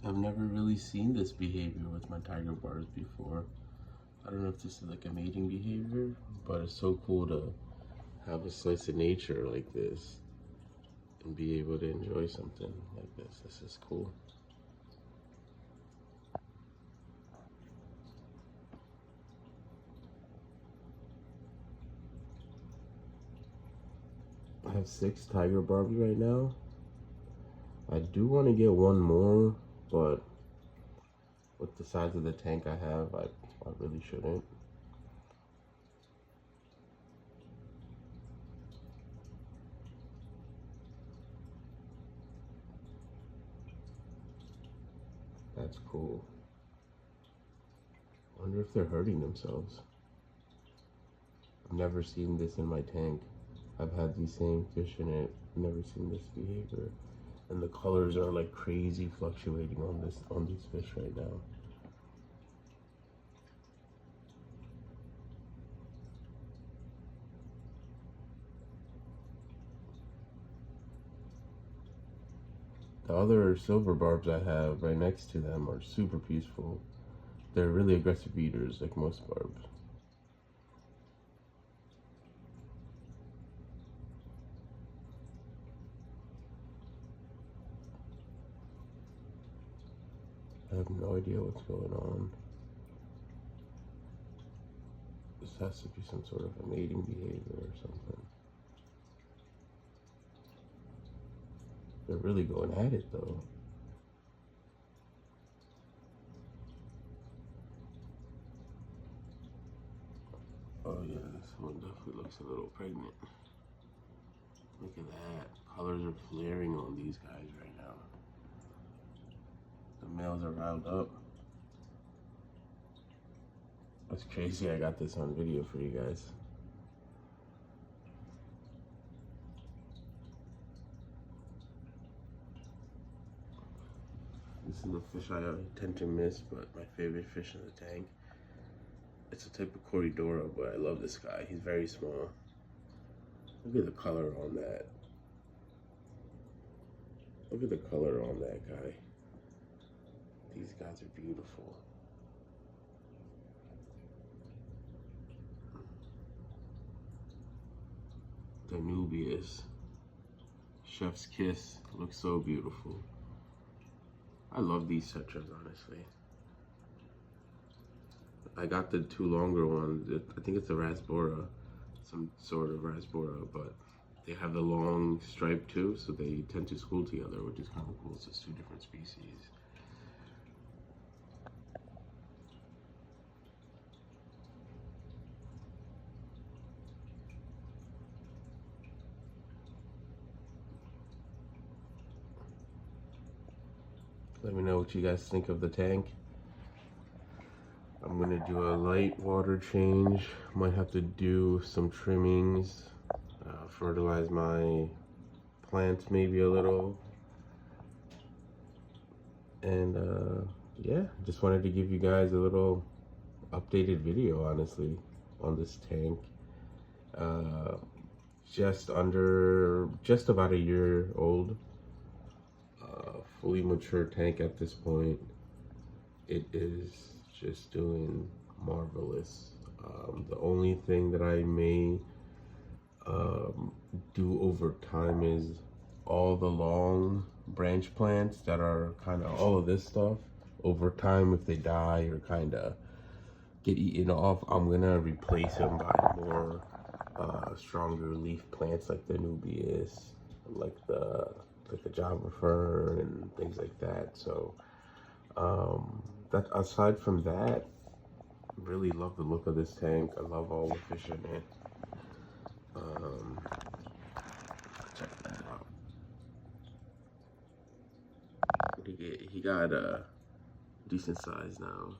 I've never really seen this behavior with my tiger barbs before. I don't know if this is like a mating behavior, but it's so cool to have a slice of nature like this and be able to enjoy something like this. This is cool. I have 6 tiger barbs right now. I do want to get one more, but with the size of the tank I have, I really shouldn't. That's cool. I wonder if they're hurting themselves. I've never seen this in my tank. I've had these same fish in it, never seen this behavior. And the colors are like crazy fluctuating on these fish right now. The other silver barbs I have right next to them are super peaceful. They're really aggressive eaters like most barbs. I have no idea what's going on. This has to be some sort of a mating behavior or something. They're really going at it though. Oh yeah, this one definitely looks a little pregnant. Look at that. Colors are flaring on these guys right now. The males are riled up. That's crazy. I got this on video for you guys. This is the fish I tend to miss, but my favorite fish in the tank. It's a type of Corridora, but I love this guy. He's very small. Look at the color on that. Look at the color on that guy. These guys are beautiful. The Nubius. Chef's Kiss. Looks so beautiful. I love these tetras, honestly. I got the 2 longer ones. I think it's a Rasbora, some sort of Rasbora, but they have the long stripe too, so they tend to school together, which is kind of cool. So it's 2 different species. Let me know what you guys think of the tank. I'm gonna do a light water change. Might have to do some trimmings, fertilize my plants maybe a little. And yeah, just wanted to give you guys a little updated video, honestly, on this tank. Just about a year old. Fully mature tank at this point. It is just doing marvelous. The only thing that I may do over time is all the long branch plants that are kind of all of this stuff. Over time, if they die or kind of get eaten off, I'm gonna replace them by more stronger leaf plants like the Nubius, like the Java fern and things like that. So that aside from that, really love the look of this tank. I love all the fish in it. Check that out. He got a decent size now.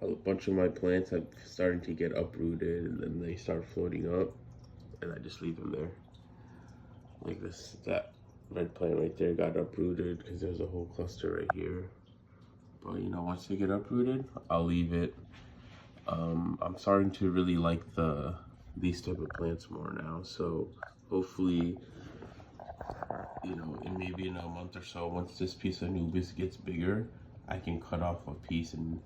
A bunch of my plants are starting to get uprooted, and then they start floating up, and I just leave them there. Like that red plant right there got uprooted because there's a whole cluster right here. But you know, once they get uprooted, I'll leave it. I'm starting to really like these type of plants more now, so hopefully you know, in maybe in a month or so, once this piece of Nubis gets bigger, I can cut off a piece and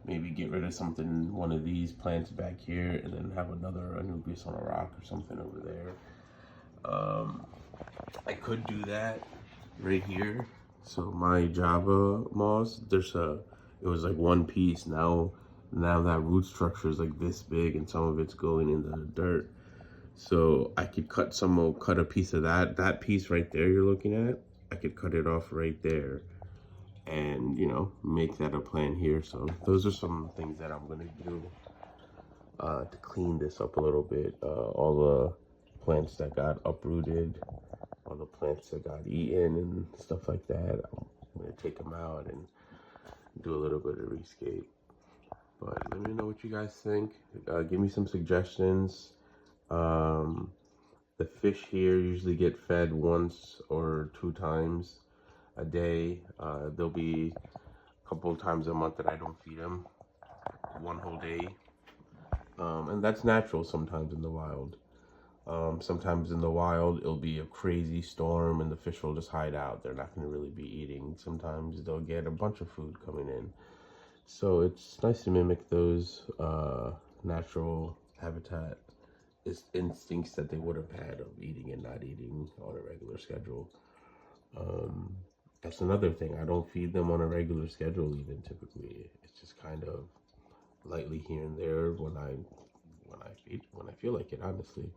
maybe get rid of something, one of these plants back here, and then have another Anubis on a rock or something over there. I could do that right here. So my Java moss, it was like one piece. Now that root structure is like this big, and some of it's going in the dirt. So I could cut a piece of that piece right there you're looking at. I could cut it off right there, and you know, make that a plant here. So those are some things that I'm gonna do to clean this up a little bit. All the plants that got uprooted, all the plants that got eaten and stuff like that, I'm gonna take them out and do a little bit of rescape. But let me know what you guys think. Give me some suggestions. The fish here usually get fed once or 2 times a day. There'll be a couple of times a month that I don't feed them, one whole day. And that's natural sometimes in the wild. Sometimes in the wild, it'll be a crazy storm and the fish will just hide out. They're not going to really be eating. Sometimes they'll get a bunch of food coming in. So it's nice to mimic those natural habitat instincts that they would have had of eating and not eating on a regular schedule. That's another thing. I don't feed them on a regular schedule even typically. It's just kind of lightly here and there when I feel like it, honestly.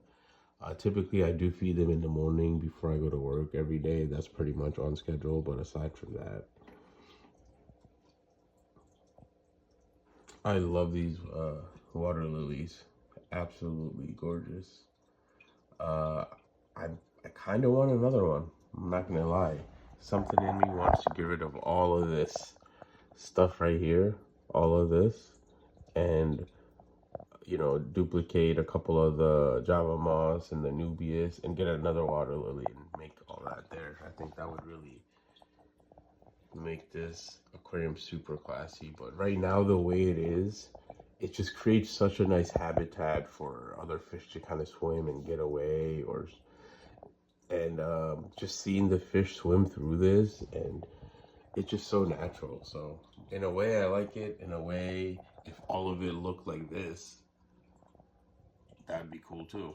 Typically I do feed them in the morning before I go to work every day. That's pretty much on schedule, but aside from that, I love these water lilies. Absolutely gorgeous. Uh, I kind of want another one. I'm not gonna lie. Something in me wants to get rid of all of this stuff right here, all of this, and you know, duplicate a couple of the Java moss and the Nubius and get another water lily and make all that there. I think that would really make this aquarium super classy. But right now, the way it is, it just creates such a nice habitat for other fish to kind of swim and get away, and just seeing the fish swim through this, and it's just so natural. So in a way I like it. In a way, if all of it looked like this, that'd be cool too.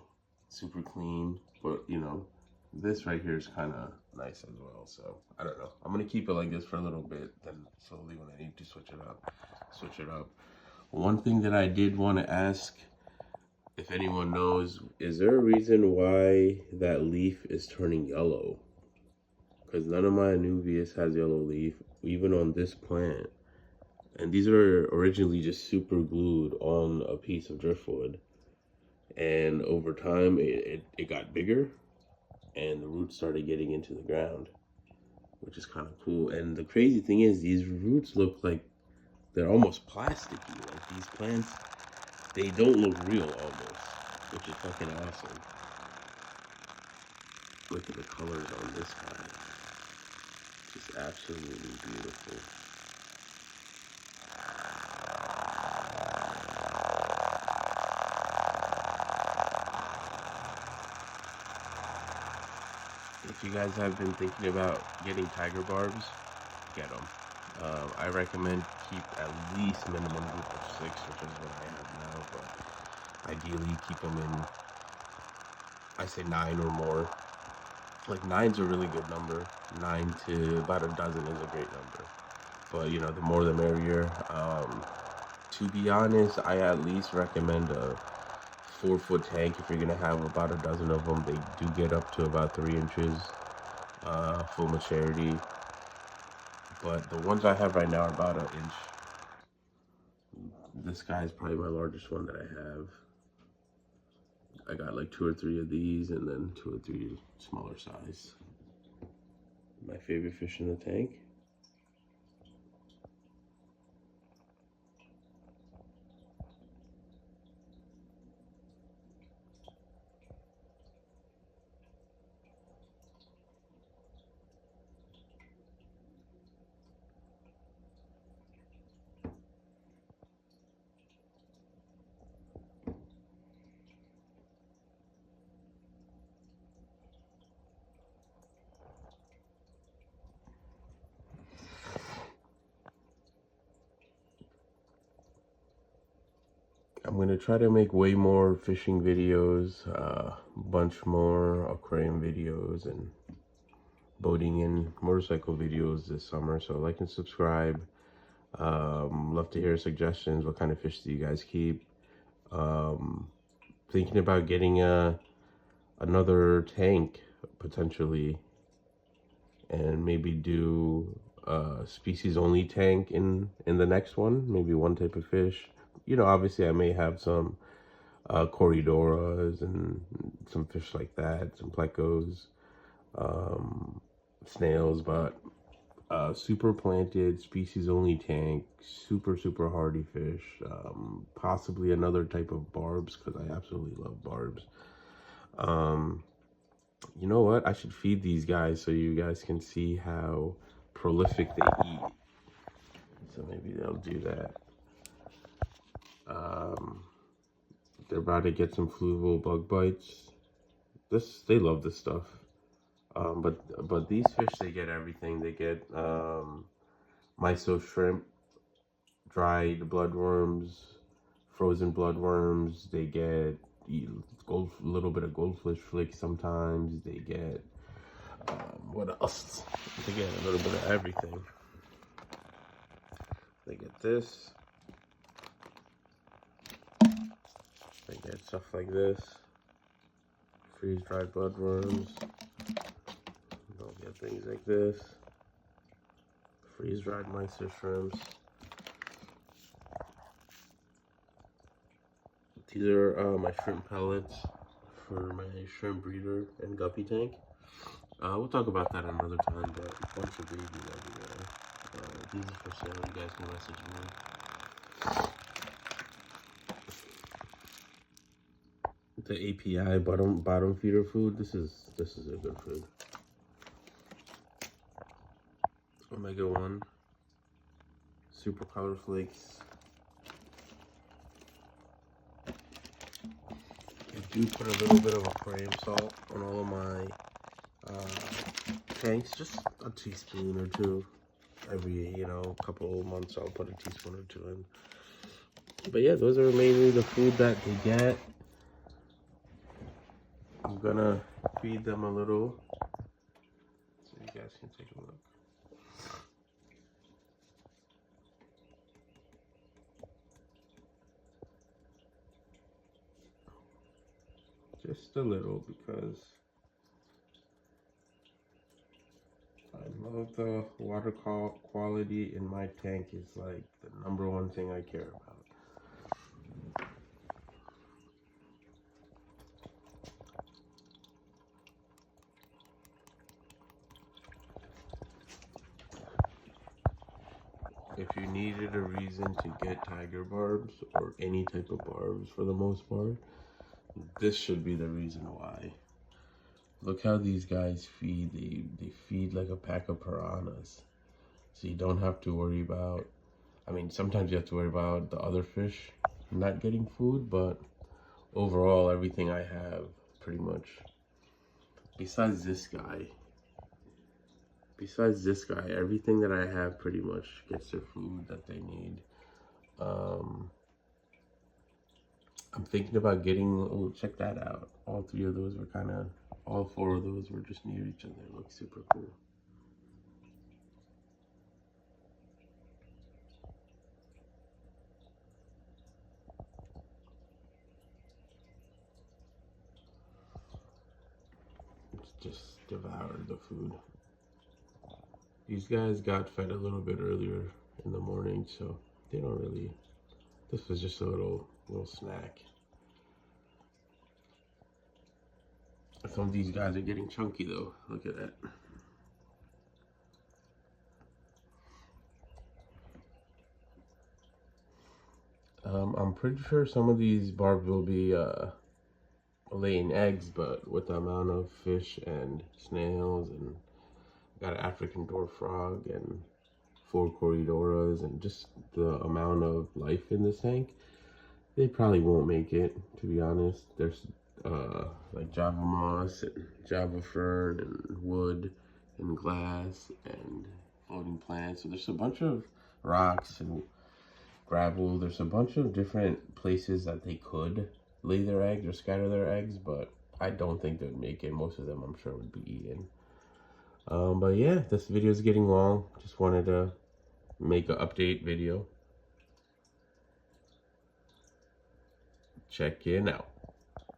Super clean, but you know, this right here is kind of nice as well. So I don't know, I'm gonna keep it like this for a little bit, then slowly when I need to switch it up. One thing that I did want to ask, if anyone knows, is there a reason why that leaf is turning yellow? Because none of my Anubias has yellow leaf, even on this plant. And these are originally just super glued on a piece of driftwood. And over time, it got bigger, and the roots started getting into the ground, which is kind of cool. And the crazy thing is, these roots look like they're almost plasticky. Like these plants, they don't look real almost, which is fucking awesome. Look at the colors on this guy. Just absolutely beautiful. If you guys have been thinking about getting tiger barbs, get them. I recommend keep at least minimum group of 6, which is what I have now, but ideally keep them in, I say 9 or more. Like 9's a really good number. 9 to about a dozen is a great number. But you know, the more the merrier. To be honest, I at least recommend a 4-foot tank if you're gonna have about a dozen of them. They do get up to about 3 inches full maturity. But the ones I have right now are about an inch. This guy is probably my largest one that I have. I got like 2 or 3 of these, and then 2 or 3 smaller size. My favorite fish in the tank. I'm gonna try to make way more fishing videos, a bunch more aquarium videos, and boating and motorcycle videos this summer. So like and subscribe. Love to hear suggestions. What kind of fish do you guys keep? Thinking about getting another tank potentially, and maybe do a species only tank in the next one. Maybe one type of fish. You know, obviously I may have some corridoras and some fish like that, some plecos, snails, but super planted, species only tank, super hardy fish, possibly another type of barbs, because I absolutely love barbs. You know what? I should feed these guys so you guys can see how prolific they eat. So maybe they'll do that. They're about to get some fluval bug bites. They love this stuff. But these fish, they get everything. They get miso shrimp, dried bloodworms, frozen bloodworms. They get a little bit of goldfish flakes sometimes. They get what else? They get a little bit of everything. They get this. They get stuff like this. Freeze-dried bloodworms. They'll get things like this. Freeze-dried miso shrimps. These are my shrimp pellets for my shrimp breeder and guppy tank. We'll talk about that another time, but a bunch of babies everywhere. These are for sale. You guys can message me. The API bottom feeder food. This is a good food. Omega-1, super color flakes. I do put a little bit of aquarium salt on all of my tanks, just a teaspoon or two. Every, couple of months I'll put a teaspoon or two in. But yeah, those are mainly the food that they get. I'm gonna feed them a little so you guys can take a look. Just a little, because I love the water quality in my tank. Is like the #1 thing I care about. If you needed a reason to get tiger barbs, or any type of barbs for the most part, this should be the reason why. Look how these guys feed. They feed like a pack of piranhas. So you don't have to worry about, I mean, sometimes you have to worry about the other fish not getting food, but overall, everything I have pretty much, besides this guy, everything that I have pretty much gets their food that they need. I'm thinking about getting, oh, check that out. All 3 of those were all 4 of those were just near each other. It looks super cool. It's just devoured the food. These guys got fed a little bit earlier in the morning, so they don't really, this was just a little snack. Some of these guys are getting chunky though. Look at that. I'm pretty sure some of these barbs will be laying eggs, but with the amount of fish and snails, and got an African dwarf frog and 4 corridoras, and just the amount of life in this tank, they probably won't make it, to be honest. There's like Java moss and Java fern and wood and glass and floating plants. So there's a bunch of rocks and gravel. There's a bunch of different places that they could lay their eggs or scatter their eggs, but I don't think they would make it. Most of them, I'm sure, would be eaten. But yeah, this video is getting long. Just wanted to make an update video. Check in out.